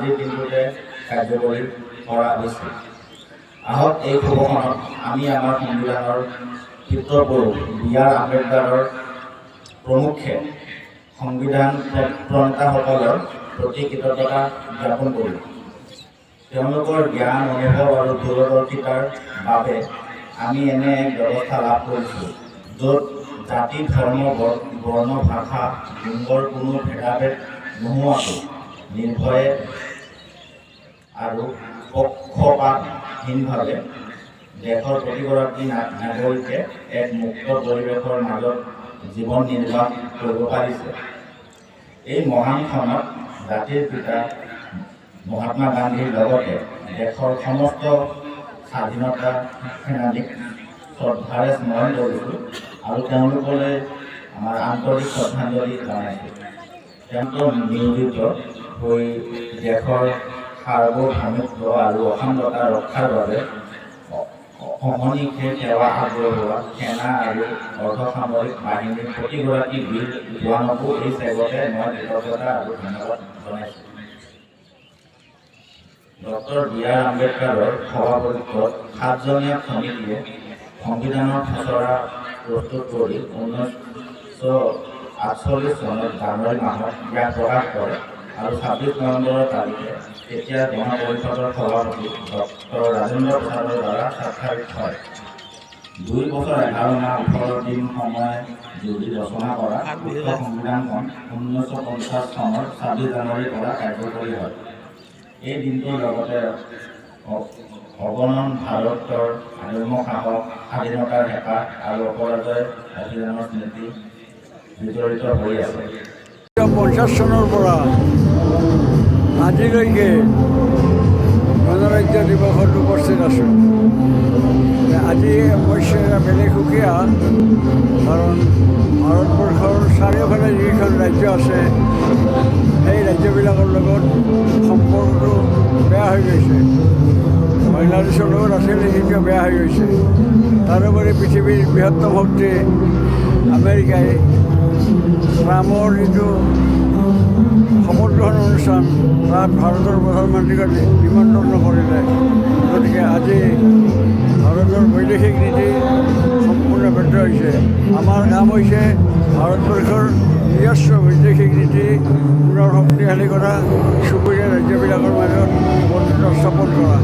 আজিৰ দিনটোতে কাৰ্যকৰী কৰা হৈছে। আহক এই খবৰখনত আমি আমাৰ সংবিধানৰ পিতৃপুৰুষ বি.আৰ. আম্বেদকাৰৰ প্ৰমুখ্যে সংবিধান প্ৰণেতাসকলৰ প্ৰতি কৃতজ্ঞতা জ্ঞাপন কৰোঁ। তেওঁলোকৰ জ্ঞান, অনুভৱ আৰু দূৰদৰ্শিতাৰ বাবে আমি এনে এক ব্যৱস্থা লাভ কৰিছোঁ য'ত জাতি, ধৰ্ম, বৰ্ণ, ভাষা, লিংগৰ কোনো ভেদাভেদ নোহোৱাকৈ নিৰ্ভয়ে আৰু পক্ষপাতহীনভাৱে দেশৰ প্ৰতিগৰাকী নাগৰিকে এক মুক্ত পৰিৱেশৰ মাজত জীৱন নিৰ্বাহ কৰিব পাৰিছে। এই মহান ক্ষণত জাতিৰ পিতা মহাত্মা গান্ধীৰ লগতে দেশৰ সমস্ত স্বাধীনতা সেনানীক শ্ৰদ্ধাৰে স্মৰণ কৰিছোঁ আৰু তেওঁলোকলৈ আমাৰ আন্তৰিক শ্ৰদ্ধাঞ্জলি জনাইছোঁ। তেওঁলোক নিয়োজিত হৈ দেশৰ সাৰ্বভৌমত্ব আৰু অখণ্ডতা ৰক্ষাৰ বাবে অহৰ্নিশে সেৱা আগবঢ়োৱা সেনা আৰু অৰ্ধসামৰিক বাহিনীৰ প্ৰতিগৰাকী বীৰ জোৱানকো এই চেগতে মই কৃতজ্ঞতা আৰু ধন্যবাদ জনাইছোঁ। Doctor BR. আম্বেদকাৰৰ সভাপতিত্বত 7জনীয়া সমিতিয়ে সংবিধানৰ খচৰা প্ৰস্তুত কৰি 1948 চনৰ জানুৱাৰী মাহত ইয়াক প্ৰকাশ কৰে আৰু 26 নৱেম্বৰৰ তাৰিখে তেতিয়া গণ পৰিষদৰ সভাপতি ডক্টৰ ৰাজেন্দ্ৰ প্ৰসাদৰ দ্বাৰা স্বাক্ষৰিত হয়। 2 বছৰ 11 মাহ 18 দিন সময় জুৰি ৰচনা কৰা উক্ত সংবিধানখন 1950 চনৰ 26 জানুৱাৰীৰ পৰা কাৰ্যকৰী হয়। এই দিনটোৰ লগতে অগণন ভাৰতৰ আদম্য সাহস, স্বাধীনতাৰ হেঁপাহ আৰু অপৰাজয় অভিযানৰ স্মৃতি বিজড়িত হৈ আছে। 50 চনৰ পৰা আজিলৈকে গণৰাজ্য দিৱসত উপস্থিত আছোঁ। আজি অৱশ্যে বেলেগ সুকীয়া, কাৰণ ভাৰতবৰ্ষৰ চাৰিওফালে যিকেইখন ৰাজ্য আছে সেই ৰাজ্যবিলাকৰ লগত সম্পৰ্কটো বেয়া হৈ গৈছে। বাংলাদেশৰ লগত আছিল, এতিয়া বেয়া হৈ গৈছে। তাৰোপৰি পৃথিৱীৰ বৃহত্তম শক্তি আমেৰিকাই ট্ৰাম্পৰ যিটো শপত গ্ৰহণ অনুষ্ঠান তাত ভাৰতৰ প্ৰধানমন্ত্ৰীক নিমন্ত্ৰণ নকৰিলে। গতিকে আজি ভাৰতৰ বৈদেশিক নীতি সম্পূৰ্ণ ব্যৰ্থ হৈছে। আমাৰ কাম হৈছে ভাৰতবৰ্ষৰ নিজস্ব বৈদেশিক নীতি পুনৰ শক্তিশালী কৰা, চুবুৰীয়া ৰাজ্যবিলাকৰ মাজত বন্ধুত্ব স্থাপন কৰা।